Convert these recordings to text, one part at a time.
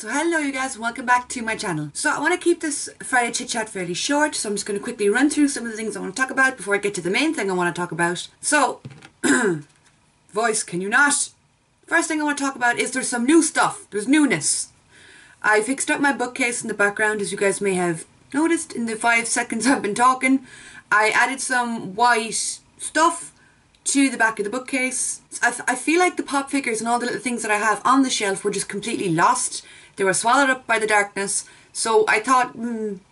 So hello you guys, welcome back to my channel. So I want to keep this Friday chit chat fairly short, so I'm just going to quickly run through some of the things I want to talk about before I get to the main thing I want to talk about. So, voice, can you not? First thing I want to talk about is there's some new stuff. There's newness. I fixed up my bookcase in the background, as you guys may have noticed in the 5 seconds I've been talking. I added some white stuff to the back of the bookcase. I feel like the pop figures and all the little things that I have on the shelf were just completely lost. They were swallowed up by the darkness, so I thought,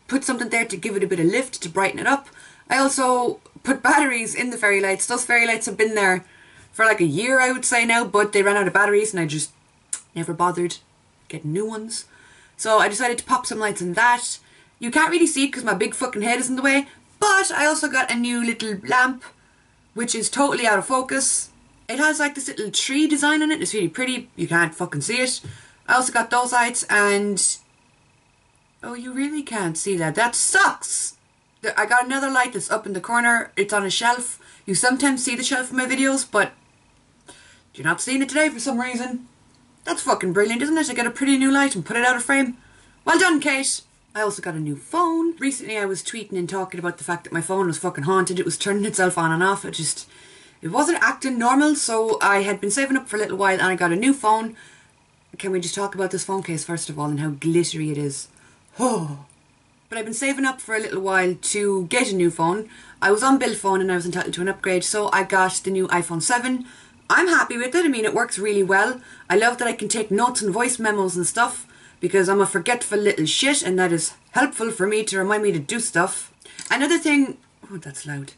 put something there to give it a bit of lift, to brighten it up. I also put batteries in the fairy lights. Those fairy lights have been there for like a year, I would say now, but they ran out of batteries and I just never bothered getting new ones. So I decided to pop some lights in that. You can't really see it because my big fucking head is in the way, but I also got a new little lamp, which is totally out of focus. It has like this little tree design on it. It's really pretty. You can't fucking see it. I also got those lights and... oh, you really can't see that. That sucks! I got another light that's up in the corner. It's on a shelf. You sometimes see the shelf in my videos, but you're not seeing it today for some reason. That's fucking brilliant, isn't it? I got a pretty new light and put it out of frame. Well done, Kate! I also got a new phone. Recently I was tweeting and talking about the fact that my phone was fucking haunted. It was turning itself on and off. It wasn't acting normal, so I had been saving up for a little while and I got a new phone. Can we just talk about this phone case first of all and how glittery it is? Oh. But I've been saving up for a little while to get a new phone. I was on bill phone and I was entitled to an upgrade, so I got the new iPhone 7. I'm happy with it. I mean, it works really well. I love that I can take notes and voice memos and stuff because I'm a forgetful little shit and that is helpful for me to remind me to do stuff. Another thing... oh, that's loud.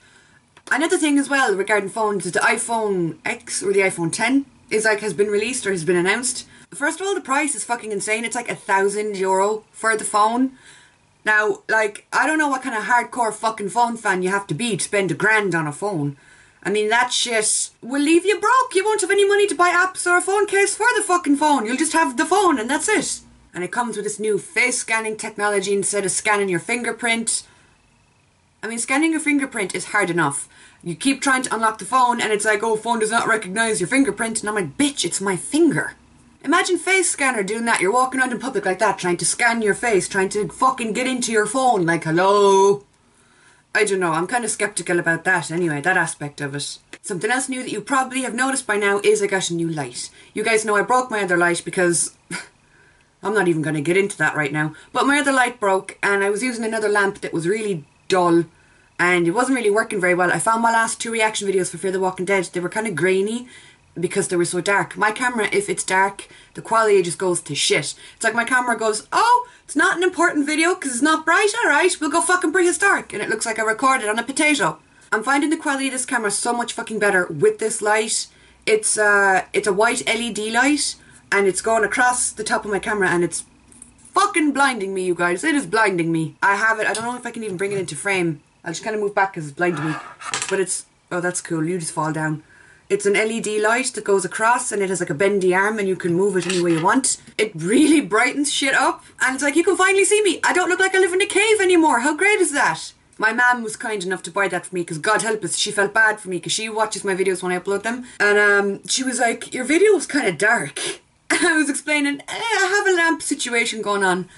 Another thing as well regarding phones is the iPhone X or the iPhone 10 has been released or has been announced. First of all, the price is fucking insane. It's like €1,000 for the phone. Now, like, I don't know what kind of hardcore fucking phone fan you have to be to spend $1,000 on a phone. I mean, that shit will leave you broke. You won't have any money to buy apps or a phone case for the fucking phone. You'll just have the phone and that's it. And it comes with this new face scanning technology instead of scanning your fingerprint. I mean, scanning your fingerprint is hard enough. You keep trying to unlock the phone and it's like, oh, phone does not recognise your fingerprint. And I'm like, bitch, it's my finger. Imagine face scanner doing that. You're walking around in public like that, trying to scan your face, trying to fucking get into your phone, like, hello? I don't know, I'm kind of sceptical about that anyway, that aspect of it. Something else new that you probably have noticed by now is I got a new light. You guys know I broke my other light because... I'm not even going to get into that right now. But my other light broke and I was using another lamp that was really dull and it wasn't really working very well. I found my last 2 reaction videos for Fear the Walking Dead, they were kind of grainy because they were so dark. My camera, if it's dark, the quality just goes to shit. It's like my camera goes, oh, it's not an important video because it's not bright, alright, we'll go fucking prehistoric. And it looks like I recorded on a potato. I'm finding the quality of this camera so much fucking better with this light. It's a white LED light and it's going across the top of my camera and it's fucking blinding me, you guys. It is blinding me. I have it, I don't know if I can even bring it into frame. I'll just kind of move back because it's blinding me. But it's, oh, that's cool, you just fall down. It's an LED light that goes across and it has like a bendy arm and you can move it any way you want. It really brightens shit up and it's like, you can finally see me. I don't look like I live in a cave anymore. How great is that? My mum was kind enough to buy that for me because God help us, she felt bad for me because she watches my videos when I upload them. And she was like, your video was kind of dark. And I was explaining, I have a lamp situation going on.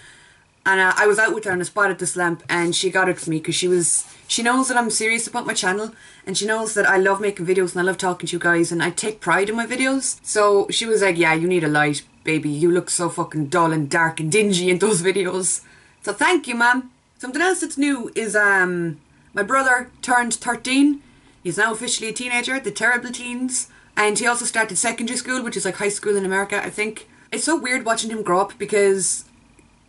And I was out with her and I spotted this lamp and she got it for me because she knows that I'm serious about my channel and she knows that I love making videos and I love talking to you guys and I take pride in my videos. So she was like, yeah, you need a light, baby. You look so fucking dull and dark and dingy in those videos. So thank you, ma'am. Something else that's new is my brother turned 13. He's now officially a teenager, the terrible teens. And he also started secondary school, which is like high school in America, I think. It's so weird watching him grow up because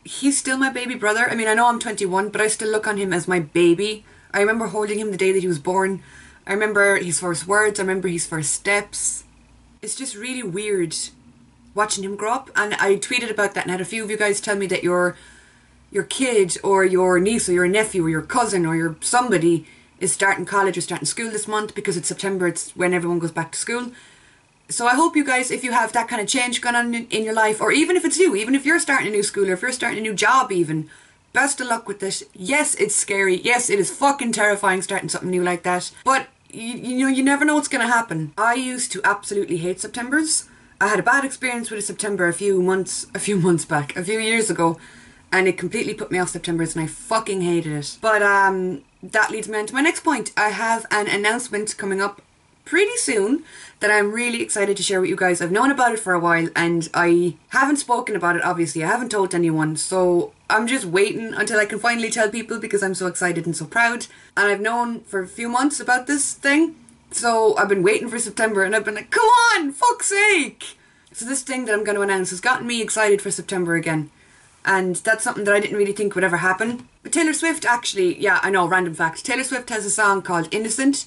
he's still my baby brother. I mean, I know I'm 21, but I still look on him as my baby. I remember holding him the day that he was born. I remember his first words. I remember his first steps. It's just really weird watching him grow up. And I tweeted about that and had a few of you guys tell me that your kid or your niece or your nephew or your cousin or your somebody is starting college or starting school this month because it's September. It's when everyone goes back to school. So I hope you guys, if you have that kind of change going on in your life, or even if it's you, even if you're starting a new school or if you're starting a new job even, best of luck with this. Yes, it's scary. Yes, it is fucking terrifying starting something new like that. But, you know, you never know what's going to happen. I used to absolutely hate Septembers. I had a bad experience with September a few years ago, and it completely put me off September's and I fucking hated it. But that leads me on to my next point. I have an announcement coming up pretty soon that I'm really excited to share with you guys. I've known about it for a while and I haven't spoken about it, obviously. I haven't told anyone, so I'm just waiting until I can finally tell people because I'm so excited and so proud. And I've known for a few months about this thing, so I've been waiting for September and I've been like, come on, fuck's sake! So this thing that I'm going to announce has gotten me excited for September again. And that's something that I didn't really think would ever happen. But Taylor Swift actually, yeah, I know, random fact. Taylor Swift has a song called Innocent,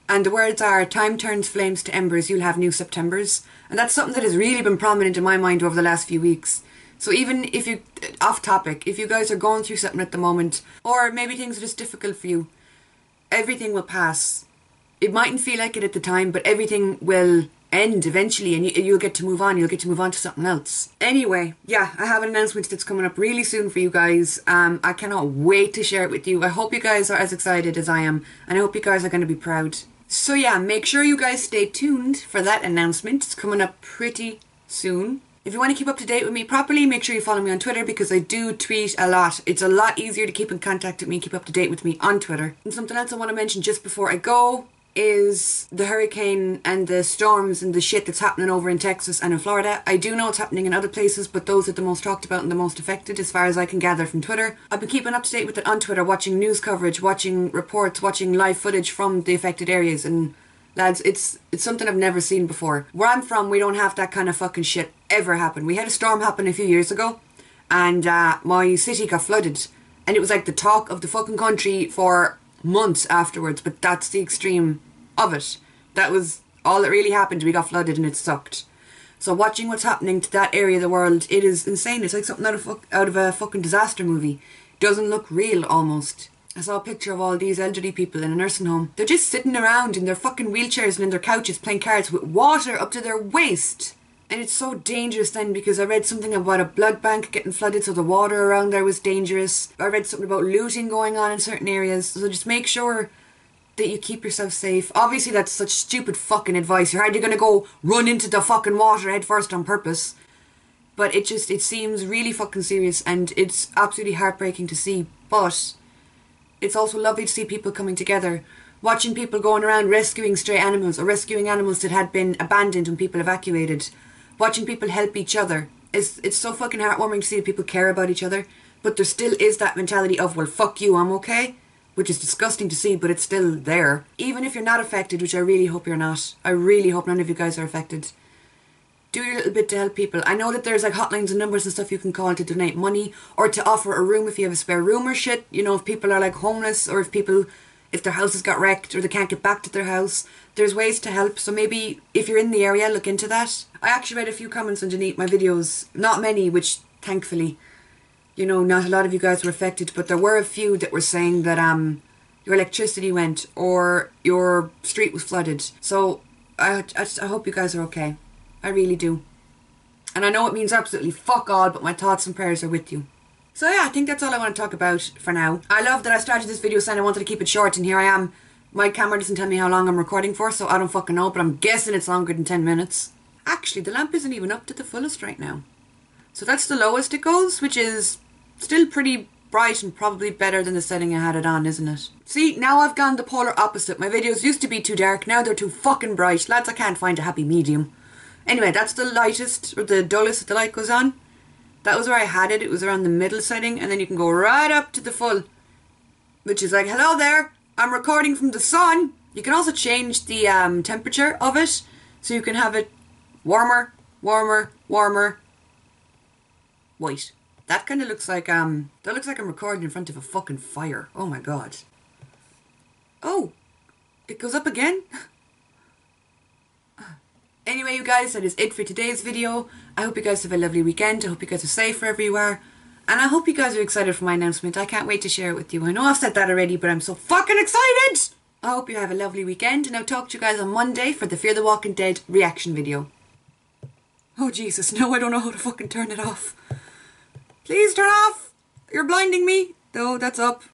and the words are, time turns flames to embers, you'll have new Septembers. And that's something that has really been prominent in my mind over the last few weeks. So even if you, off topic, if you guys are going through something at the moment, or maybe things are just difficult for you, everything will pass. It mightn't feel like it at the time, but everything will end eventually and you'll get to move on. You'll get to move on to something else. Anyway, yeah, I have an announcement that's coming up really soon for you guys. I cannot wait to share it with you. I hope you guys are as excited as I am, and I hope you guys are going to be proud. So yeah, make sure you guys stay tuned for that announcement. It's coming up pretty soon. If you want to keep up to date with me properly, make sure you follow me on Twitter because I do tweet a lot. It's a lot easier to keep in contact with me, keep up to date with me on Twitter. And something else I want to mention just before I go is the hurricane and the storms and the shit that's happening over in Texas and in Florida. I do know it's happening in other places, but those are the most talked about and the most affected as far as I can gather from Twitter. I've been keeping up to date with it on Twitter, watching news coverage, watching reports, watching live footage from the affected areas, and lads, it's something I've never seen before. Where I'm from, we don't have that kind of fucking shit ever happen. We had a storm happen a few years ago, and my city got flooded, and it was like the talk of the fucking country for months afterwards, but that's the extreme of it. That was all that really happened. We got flooded and it sucked. So watching what's happening to that area of the world, it is insane. It's like something out of a fucking disaster movie. Doesn't look real almost. I saw a picture of all these elderly people in a nursing home. They're just sitting around in their fucking wheelchairs and in their couches playing cards with water up to their waist. And it's so dangerous then, because I read something about a blood bank getting flooded, so the water around there was dangerous. I read something about looting going on in certain areas. So just make sure that you keep yourself safe. Obviously that's such stupid fucking advice. You're hardly gonna go run into the fucking water head first on purpose. But it seems really fucking serious, and it's absolutely heartbreaking to see. But it's also lovely to see people coming together. Watching people going around rescuing stray animals, or rescuing animals that had been abandoned when people evacuated. Watching people help each other. It's so fucking heartwarming to see that people care about each other. But there still is that mentality of, well, fuck you, I'm okay. Which is disgusting to see, but it's still there. Even if you're not affected, which I really hope you're not. I really hope none of you guys are affected. Do your little bit to help people. I know that there's like hotlines and numbers and stuff you can call to donate money, or to offer a room if you have a spare room or shit. You know, if people are like homeless, or if their houses got wrecked or they can't get back to their house. There's ways to help, so maybe if you're in the area, look into that. I actually read a few comments underneath my videos. Not many, which thankfully, you know, not a lot of you guys were affected, but there were a few that were saying that your electricity went or your street was flooded. So I hope you guys are okay. I really do. And I know it means absolutely fuck all, but my thoughts and prayers are with you. So yeah, I think that's all I want to talk about for now. I love that I started this video saying I wanted to keep it short, and here I am. My camera doesn't tell me how long I'm recording for, so I don't fucking know, but I'm guessing it's longer than 10 minutes. Actually, the lamp isn't even up to the fullest right now. So that's the lowest it goes, which is still pretty bright and probably better than the setting I had it on, isn't it? See, now I've gone the polar opposite. My videos used to be too dark, now they're too fucking bright. Lads, I can't find a happy medium. Anyway, that's the lightest, or the dullest that the light goes on. That was where I had it. It was around the middle setting, and then you can go right up to the full, which is like, hello there, I'm recording from the sun. You can also change the temperature of it, so you can have it warmer, warmer, warmer. Wait, that kind of looks like that looks like I'm recording in front of a fucking fire. Oh my god. Oh, it goes up again. Anyway, you guys, that is it for today's video. I hope you guys have a lovely weekend. I hope you guys are safe wherever you are. And I hope you guys are excited for my announcement. I can't wait to share it with you. I know I've said that already, but I'm so fucking excited! I hope you have a lovely weekend, and I'll talk to you guys on Monday for the Fear the Walking Dead reaction video. Oh Jesus, no, I don't know how to fucking turn it off. Please turn off! You're blinding me. Though, that's up.